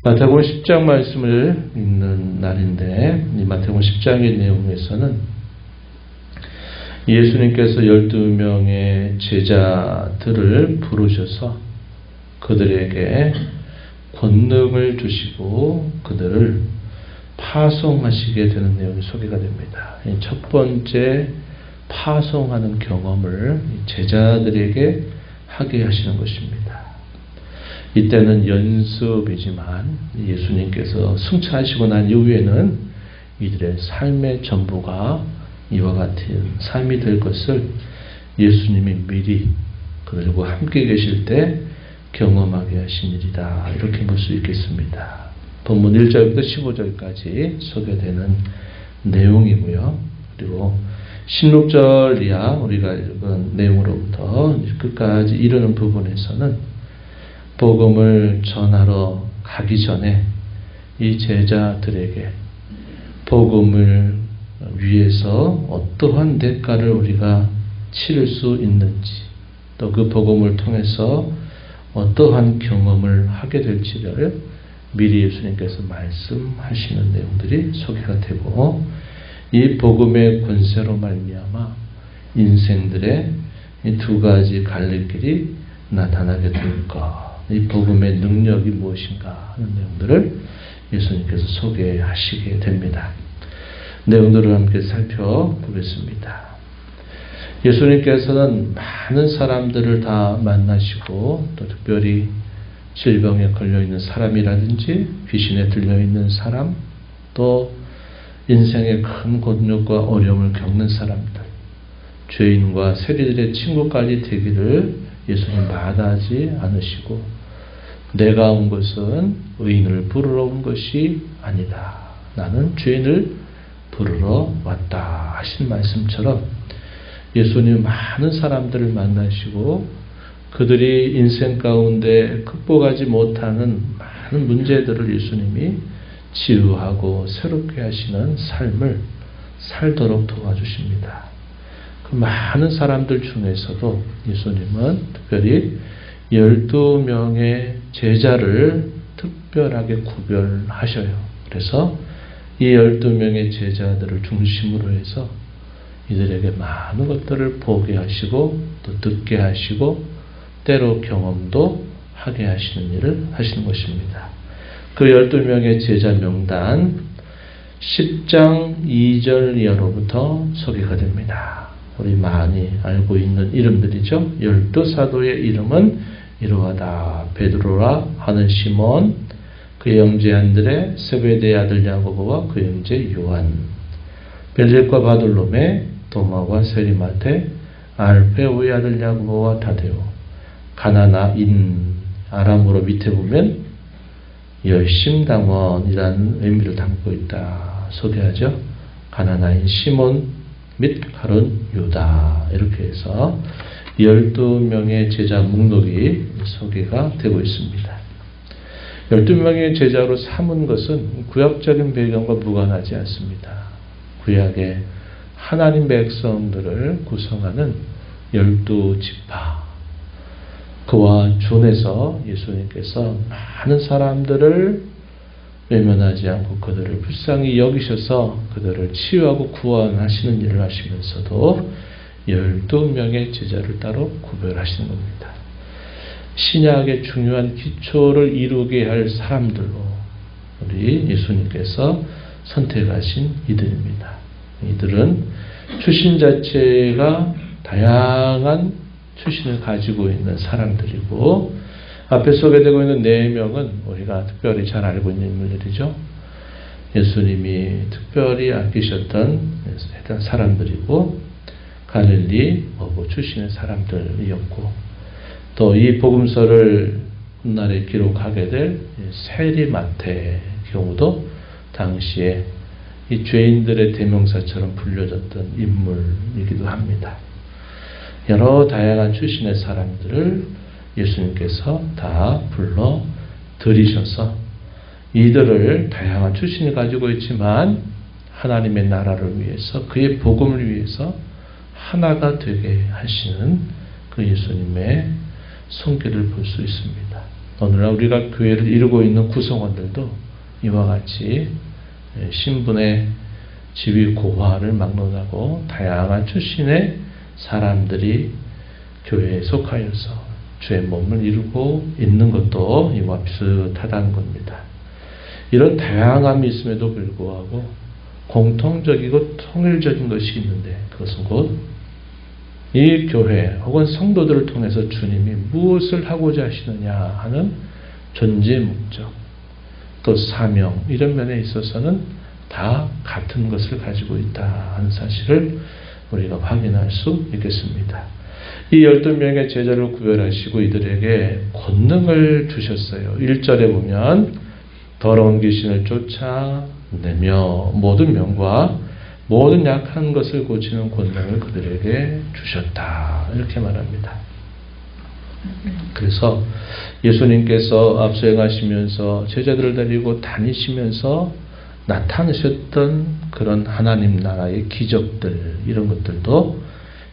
마태복음 10장 말씀을 읽는 날인데, 이 마태복음 10장의 내용에서는 예수님께서 12명의 제자들을 부르셔서 그들에게 권능을 주시고 그들을 파송하시게 되는 내용이 소개가 됩니다. 첫 번째 파송하는 경험을 제자들에게 하게 하시는 것입니다. 이때는 연습이지만 예수님께서 승천하시고 난 이후에는 이들의 삶의 전부가 이와 같은 삶이 될 것을 예수님이 미리 그들과 함께 계실 때 경험하게 하신 일이다. 이렇게 볼 수 있겠습니다. 본문 1절부터 15절까지 소개되는 내용이고요. 그리고 16절 이하 우리가 읽은 내용으로부터 끝까지 이르는 부분에서는 복음을 전하러 가기 전에 이 제자들에게 복음을 위해서 어떠한 대가를 우리가 치를 수 있는지, 또 그 복음을 통해서 어떠한 경험을 하게 될지를 미리 예수님께서 말씀하시는 내용들이 소개가 되고, 이 복음의 권세로 말미암아 인생들의 이 두 가지 갈래길이 나타나게 될 것, 이 복음의 능력이 무엇인가 하는 내용들을 예수님께서 소개하시게 됩니다. 내용들을 함께 살펴보겠습니다. 예수님께서는 많은 사람들을 다 만나시고, 또 특별히 질병에 걸려있는 사람이라든지 귀신에 들려있는 사람, 또 인생의 큰 곤욕과 어려움을 겪는 사람들, 죄인과 세리들의 친구까지 되기를 예수님 마다하지 않으시고, 내가 온 것은 의인을 부르러 온 것이 아니다. 나는 죄인을 부르러 왔다 하신 말씀처럼 예수님 많은 사람들을 만나시고 그들이 인생 가운데 극복하지 못하는 많은 문제들을 예수님이 치유하고 새롭게 하시는 삶을 살도록 도와주십니다. 그 많은 사람들 중에서도 예수님은 특별히 12명의 제자를 특별하게 구별하셔요. 그래서 이 12명의 제자들을 중심으로 해서 이들에게 많은 것들을 보게 하시고 또 듣게 하시고 때로 경험도 하게 하시는 일을 하시는 것입니다. 그 12명의 제자 명단 10장 2절 이하로부터 소개가 됩니다. 우리 많이 알고 있는 이름들이죠. 12사도의 이름은 이러하다. 베드로라 하는 시몬, 그의 형제 안드레, 세베대의 아들 야고보와 그의 형제 요한, 벨zet과 바돌로메, 도마와 세리마테, 알페오의 아들 야고보와 다데오, 가나나인, 아람어로 밑에 보면 열심당원이라는 의미를 담고 있다 소개하죠. 가나나인 시몬 및 가룟 유다, 이렇게 해서 12명의 제자 목록이 소개가 되고 있습니다. 12명의 제자로 삼은 것은 구약적인 배경과 무관하지 않습니다. 구약의 하나님 백성들을 구성하는 12지파, 그와 준해서 예수님께서 많은 사람들을 외면하지 않고 그들을 불쌍히 여기셔서 그들을 치유하고 구원하시는 일을 하시면서도 12명의 제자를 따로 구별하시는 겁니다. 신약의 중요한 기초를 이루게 할 사람들로 우리 예수님께서 선택하신 이들입니다. 이들은 출신 자체가 다양한 출신을 가지고 있는 사람들이고, 앞에 소개되고 있는 4명은 우리가 특별히 잘 알고 있는 인물들이죠. 예수님이 특별히 아끼셨던 사람들이고, 갈릴리 어부 출신의 사람들이었고, 또 이 복음서를 훗날에 기록하게 될 세리마태의 경우도 당시에 이 죄인들의 대명사처럼 불려졌던 인물이기도 합니다. 여러 다양한 출신의 사람들을 예수님께서 다 불러 들이셔서 이들을 다양한 출신을 가지고 있지만 하나님의 나라를 위해서, 그의 복음을 위해서 하나가 되게 하시는 그 예수님의 손길을 볼 수 있습니다. 오늘날 우리가 교회를 이루고 있는 구성원들도 이와 같이 신분의 지위 고하를 막론하고 다양한 출신의 사람들이 교회에 속하여서 주의 몸을 이루고 있는 것도 이와 비슷하다는 겁니다. 이런 다양함이 있음에도 불구하고 공통적이고 통일적인 것이 있는데 그것은 곧 이 교회 혹은 성도들을 통해서 주님이 무엇을 하고자 하시느냐 하는 존재 목적 또 사명 이런 면에 있어서는 다 같은 것을 가지고 있다 하는 사실을 우리가 확인할 수 있겠습니다. 이 12명의 제자를 구별하시고 이들에게 권능을 주셨어요. 1절에 보면 더러운 귀신을 쫓아내며 모든 명과 모든 약한 것을 고치는 권능을 그들에게 주셨다. 이렇게 말합니다. 그래서 예수님께서 앞서 행하시면서 제자들을 데리고 다니시면서 나타내셨던 그런 하나님 나라의 기적들 이런 것들도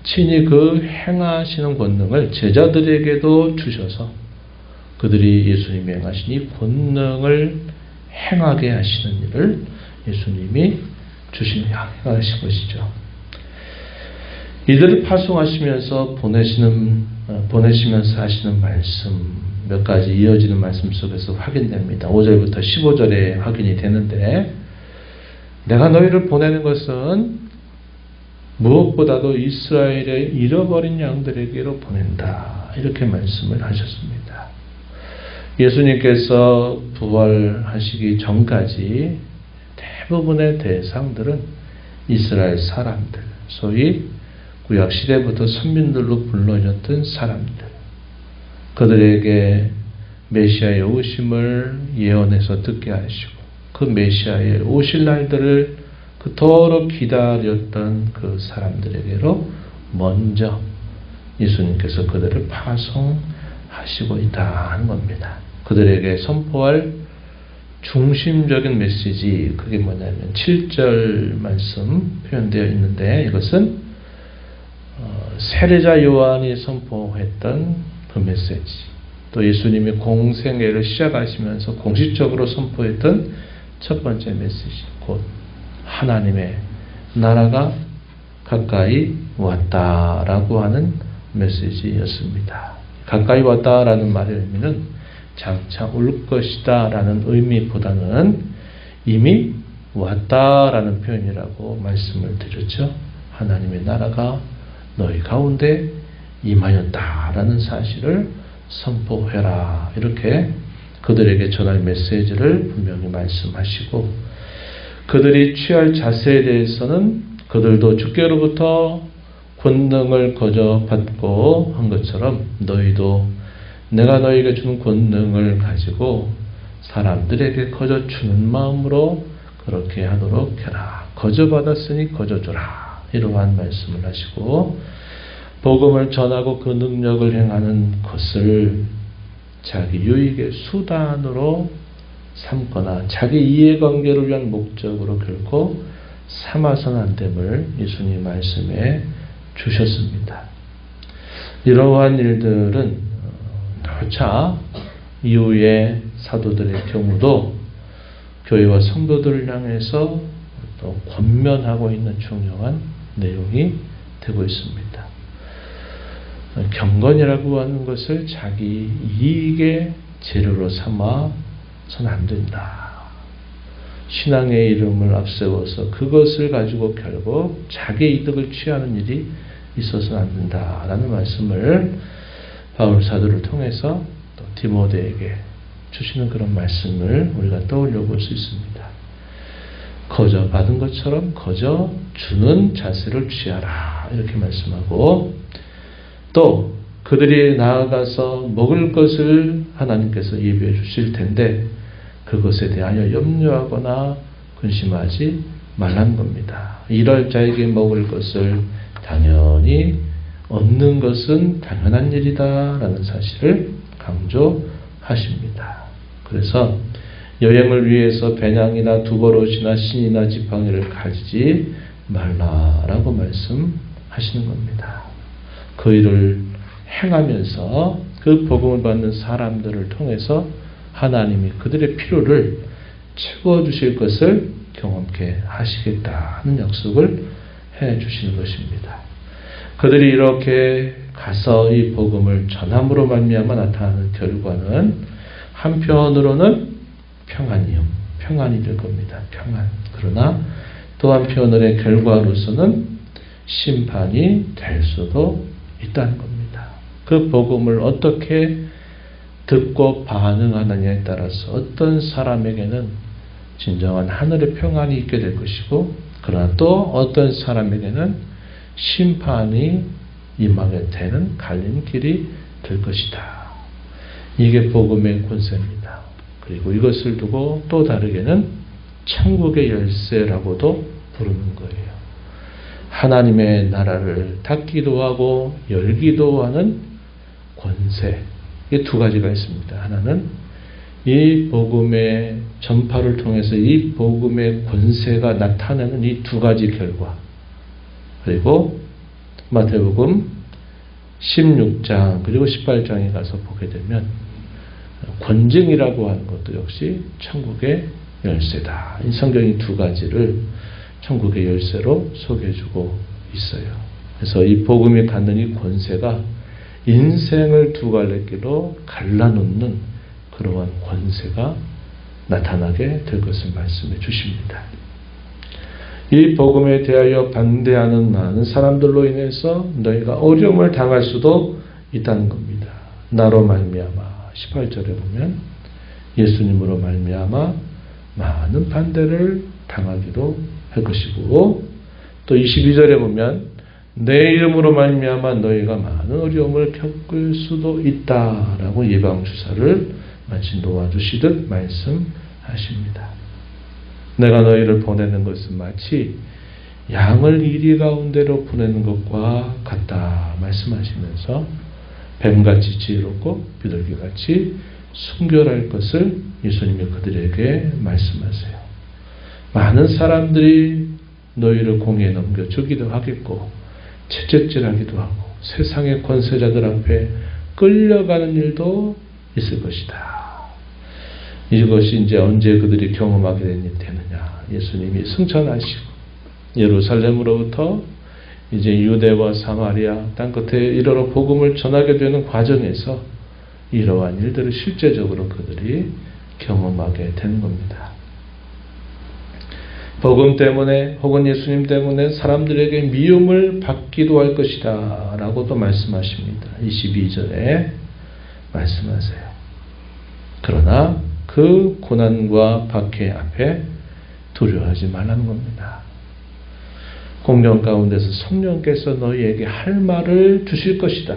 친히 그 행하시는 권능을 제자들에게도 주셔서 그들이 예수님이 행하신 이 권능을 행하게 하시는 일을 예수님이 행하신 것이죠. 이들을 파송하시면서 보내시면서 하시는 말씀 몇 가지 이어지는 말씀 속에서 확인됩니다. 5절부터 15절에 확인이 되는데 내가 너희를 보내는 것은 무엇보다도 이스라엘의 잃어버린 양들에게로 보낸다. 이렇게 말씀을 하셨습니다. 예수님께서 부활하시기 전까지 대부분의 대상들은 이스라엘 사람들, 소위 구약시대부터 선민들로 불러졌던 사람들, 그들에게 메시아의 오심을 예언해서 듣게 하시고 그 메시아의 오실 날들을 그토록 기다렸던 그 사람들에게로 먼저 예수님께서 그들을 파송하시고 있다 하는 겁니다. 그들에게 선포할 중심적인 메시지 그게 뭐냐면 7절 말씀 표현되어 있는데 이것은 세례자 요한이 선포했던 그 메시지 또 예수님이 공생애를 시작하시면서 공식적으로 선포했던 첫 번째 메시지 곧 하나님의 나라가 가까이 왔다라고 하는 메시지였습니다. 가까이 왔다라는 말의 의미는 장차 올 것이다 라는 의미보다는 이미 왔다라는 표현이라고 말씀을 드렸죠. 하나님의 나라가 너희 가운데 임하였다 라는 사실을 선포해라 이렇게 그들에게 전할 메시지를 분명히 말씀하시고 그들이 취할 자세에 대해서는 그들도 주께로부터 권능을 거저 받고 한 것처럼 너희도 내가 너희에게 주는 권능을 가지고 사람들에게 거저 주는 마음으로 그렇게 하도록 해라. 거저 받았으니 거저 주라. 이러한 말씀을 하시고 복음을 전하고 그 능력을 행하는 것을 자기 유익의 수단으로 삼거나 자기 이해관계를 위한 목적으로 결코 삼아서는 안 됨을 예수님 말씀에 주셨습니다. 이러한 일들은 차 이후의 사도들의 경우도 교회와 성도들을 향해서 또 권면하고 있는 중요한 내용이 되고 있습니다. 경건이라고 하는 것을 자기 이익의 재료로 삼아서는 안 된다. 신앙의 이름을 앞세워서 그것을 가지고 결국 자기 이득을 취하는 일이 있어서는 안 된다라는 말씀을 바울 사도를 통해서 또 디모데에게 주시는 그런 말씀을 우리가 떠올려 볼 수 있습니다. 거저 받은 것처럼 거저 주는 자세를 취하라 이렇게 말씀하고 또 그들이 나아가서 먹을 것을 하나님께서 예비해 주실 텐데 그것에 대하여 염려하거나 근심하지 말라는 겁니다. 이럴 자에게 먹을 것을 당연히 얻는 것은 당연한 일이다라는 사실을 강조하십니다. 그래서 여행을 위해서 배낭이나 두버롯이나 신이나 지팡이를 가지지 말라라고 말씀하시는 겁니다. 그 일을 행하면서 그 그 복음을 받는 사람들을 통해서 하나님이 그들의 필요를 채워주실 것을 경험케 하시겠다는 약속을 해주시는 것입니다. 그들이 이렇게 가서 이 복음을 전함으로 말미암아 나타나는 결과는 한편으로는 평안이 될 겁니다. 평안. 그러나 또 한편의 결과로서는 심판이 될 수도 있다는 겁니다. 그 복음을 어떻게 듣고 반응하느냐에 따라서 어떤 사람에게는 진정한 하늘의 평안이 있게 될 것이고, 그러나 또 어떤 사람에게는 심판이 임하게 되는 갈림길이 될 것이다. 이게 복음의 권세입니다. 그리고 이것을 두고 또 다르게는 천국의 열쇠라고도 부르는 거예요. 하나님의 나라를 닫기도 하고 열기도 하는 권세. 이 두 가지가 있습니다. 하나는 이 복음의 전파를 통해서 이 복음의 권세가 나타내는 이 두 가지 결과. 그리고 마태복음 16장 그리고 18장에 가서 보게 되면 권증이라고 하는 것도 역시 천국의 열쇠다. 이 성경이 두 가지를 천국의 열쇠로 소개해주고 있어요. 그래서 이 복음이 갖는 이 권세가 인생을 두 갈래길로 갈라놓는 그러한 권세가 나타나게 될 것을 말씀해 주십니다. 이 복음에 대하여 반대하는 많은 사람들로 인해서 너희가 어려움을 당할 수도 있다는 겁니다. 나로 말미암아 18절에 보면 예수님으로 말미암아 많은 반대를 당하기도 할 것이고, 또 22절에 보면 내 이름으로 말미암아 너희가 많은 어려움을 겪을 수도 있다라고 예방주사를 마치 놓아주시듯 말씀하십니다. 내가 너희를 보내는 것은 마치 양을 이리 가운데로 보내는 것과 같다 말씀하시면서 뱀같이 지혜롭고 비둘기같이 순결할 것을 예수님이 그들에게 말씀하세요. 많은 사람들이 너희를 공에 넘겨주기도 하겠고 채찍질하기도 하고 세상의 권세자들 앞에 끌려가는 일도 있을 것이다. 이것이 이제 언제 그들이 경험하게 되느냐. 예수님이 승천하시고 예루살렘으로부터 이제 유대와 사마리아 땅끝에 이르러 복음을 전하게 되는 과정에서 이러한 일들을 실제적으로 그들이 경험하게 되는 겁니다. 복음 때문에 혹은 예수님 때문에 사람들에게 미움을 받기도 할 것이다 라고도 말씀하십니다. 22절에 말씀하세요. 그러나 그 고난과 박해 앞에 두려워하지 말라는 겁니다. 공경 가운데서 성령께서 너희에게 할 말을 주실 것이다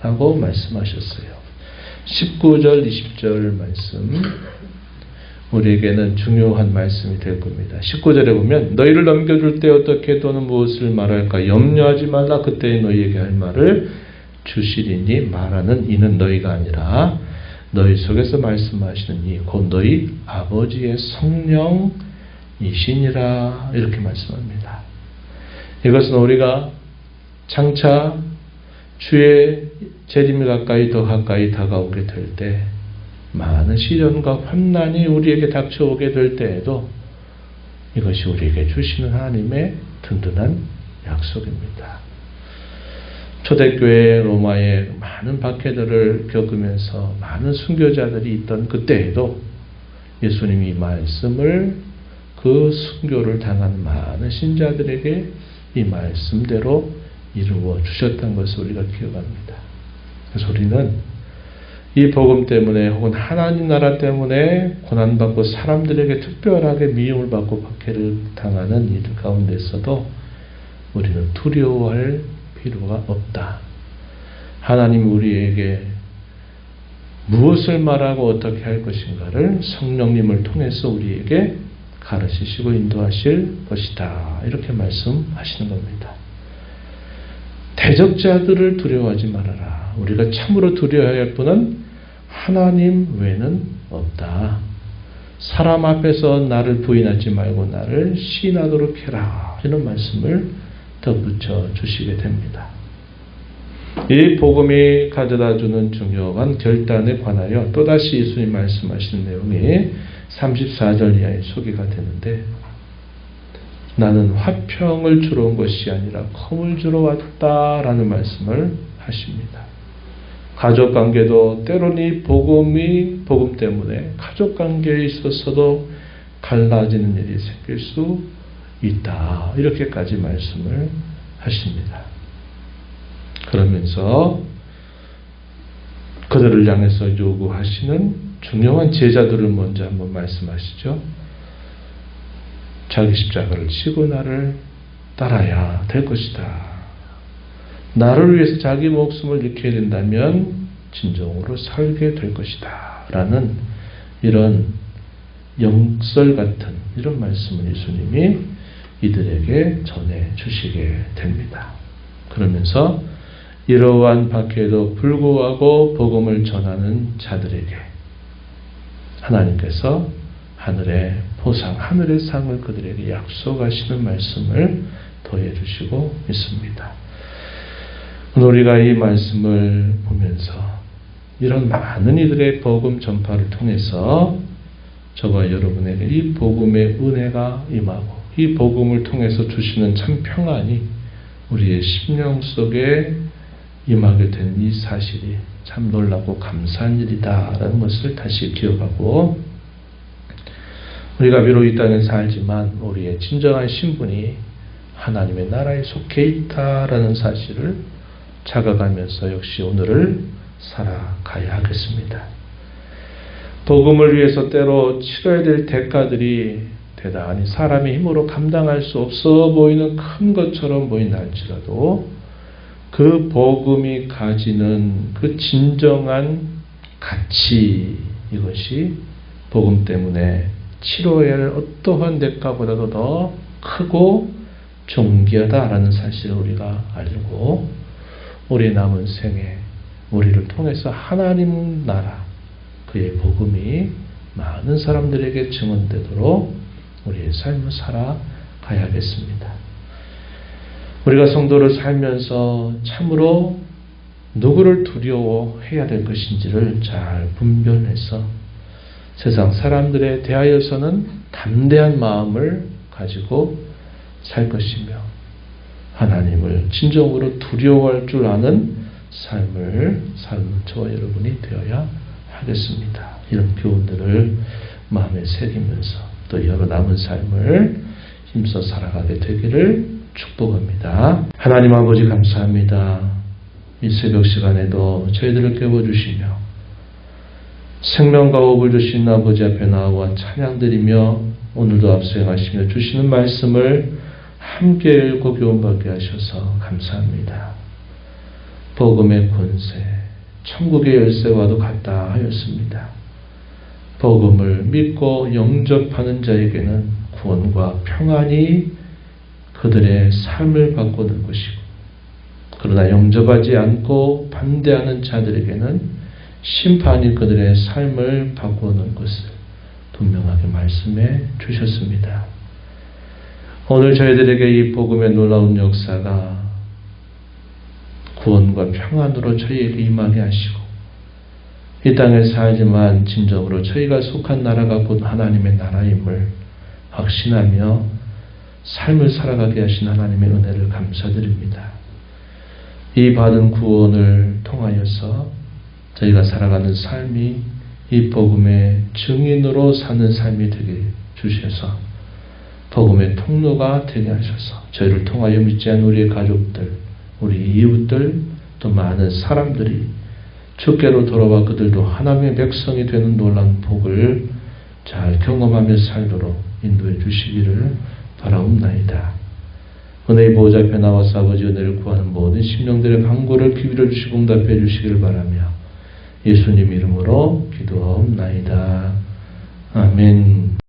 라고 말씀하셨어요. 19절 20절 말씀 우리에게는 중요한 말씀이 될 겁니다. 19절에 보면 너희를 넘겨줄 때 어떻게 또는 무엇을 말할까 염려하지 말라. 그때 너희에게 할 말을 주시리니 말하는 이는 너희가 아니라 너희 속에서 말씀하시는 이 곧 너희 아버지의 성령이시니라. 이렇게 말씀합니다. 이것은 우리가 장차 주의 재림이 더 가까이 다가오게 될 때 많은 시련과 환난이 우리에게 닥쳐오게 될 때에도 이것이 우리에게 주시는 하나님의 든든한 약속입니다. 초대교회 로마의 많은 박해들을 겪으면서 많은 순교자들이 있던 그때에도 예수님이 이 말씀을 그 순교를 당한 많은 신자들에게 이 말씀대로 이루어 주셨던 것을 우리가 기억합니다. 그래서 우리는 이 복음 때문에 혹은 하나님 나라 때문에 고난받고 사람들에게 특별하게 미움을 받고 박해를 당하는 이들 가운데서도 우리는 두려워할 필요가 없다. 하나님 우리에게 무엇을 말하고 어떻게 할 것인가를 성령님을 통해서 우리에게 가르치시고 인도하실 것이다. 이렇게 말씀하시는 겁니다. 대적자들을 두려워하지 말아라. 우리가 참으로 두려워해야 할 분은 하나님 외에는 없다. 사람 앞에서 나를 부인하지 말고 나를 시인하도록 해라. 이런 말씀을 덧붙여 주시게 됩니다. 이 복음이 가져다주는 중요한 결단에 관하여 또다시 예수님 말씀하시는 내용이 34절 이하에 소개가 되는데, 나는 화평을 주러 온 것이 아니라 검을 주러 왔다라는 말씀을 하십니다. 가족관계도 때로는 이 복음 때문에 가족관계에 있어서도 갈라지는 일이 생길 수 있다, 이렇게까지 말씀을 하십니다. 그러면서 그들을 향해서 요구하시는 중요한 제자들을 먼저 한번 말씀하시죠. 자기 십자가를 지고 나를 따라야 될 것이다. 나를 위해서 자기 목숨을 잃게 된다면 진정으로 살게 될 것이다 라는 이런 영설 같은 이런 말씀을 예수님이 이들에게 전해 주시게 됩니다. 그러면서 이러한 밖에도 불구하고 복음을 전하는 자들에게 하나님께서 하늘의 보상, 하늘의 상을 그들에게 약속하시는 말씀을 더해 주시고 있습니다. 오늘 우리가 이 말씀을 보면서 이런 많은 이들의 복음 전파를 통해서 저와 여러분에게 이 복음의 은혜가 임하고 이 복음을 통해서 주시는 참 평안이 우리의 심령 속에 임하게 된 이 사실이 참 놀랍고 감사한 일이다라는 것을 다시 기억하고, 우리가 비록 이 땅에 살지만 우리의 진정한 신분이 하나님의 나라에 속해 있다라는 사실을 자각하면서 역시 오늘을 살아가야 하겠습니다. 복음을 위해서 때로 치러야 될 대가들이 대단히 사람의 힘으로 감당할 수 없어 보이는 큰 것처럼 보인다 할지라도 그 복음이 가지는 그 진정한 가치, 이것이 복음 때문에 치러야 할 어떠한 대가보다도 더 크고 존귀하다라는 사실을 우리가 알고, 우리 남은 생에 우리를 통해서 하나님 나라, 그의 복음이 많은 사람들에게 증언되도록 우리의 삶을 살아가야겠습니다. 우리가 성도를 살면서 참으로 누구를 두려워해야 될 것인지를 잘 분별해서 세상 사람들에 대하여서는 담대한 마음을 가지고 살 것이며, 하나님을 진정으로 두려워할 줄 아는 삶을 사는 저와 여러분이 되어야 하겠습니다. 이런 교훈들을 마음에 새기면서 또 여러 남은 삶을 힘써 살아가게 되기를 축복합니다. 하나님 아버지 감사합니다. 이 새벽 시간에도 저희들을 깨워주시며 생명과 호흡을 주신 아버지 앞에 나와 찬양드리며 오늘도 앞서행하시며 주시는 말씀을 함께 읽고 교훈받게 하셔서 감사합니다. 복음의 권세, 천국의 열쇠와도 같다 하였습니다. 복음을 믿고 영접하는 자에게는 구원과 평안이 그들의 삶을 바꾸는 것이고, 그러나 영접하지 않고 반대하는 자들에게는 심판이 그들의 삶을 바꾸는 것을 분명하게 말씀해 주셨습니다. 오늘 저희들에게 이 복음의 놀라운 역사가 구원과 평안으로 저희에게 임하게 하시고, 이 땅에 살지만 진정으로 저희가 속한 나라가 곧 하나님의 나라임을 확신하며 삶을 살아가게 하신 하나님의 은혜를 감사드립니다. 이 받은 구원을 통하여서 저희가 살아가는 삶이 이 복음의 증인으로 사는 삶이 되게 주셔서 복음의 통로가 되게 하셔서 저희를 통하여 믿지 않는 우리의 가족들, 우리 이웃들, 또 많은 사람들이 주께로 돌아와 그들도 하나님의 백성이 되는 놀라운 복을 잘 경험하며 살도록 인도해 주시기를 바라옵나이다. 은혜의 보호자 앞에 나와서 아버지 은혜를 구하는 모든 심령들의 간구를 기울여 주시고 응답해 주시기를 바라며 예수님 이름으로 기도하옵나이다. 아멘.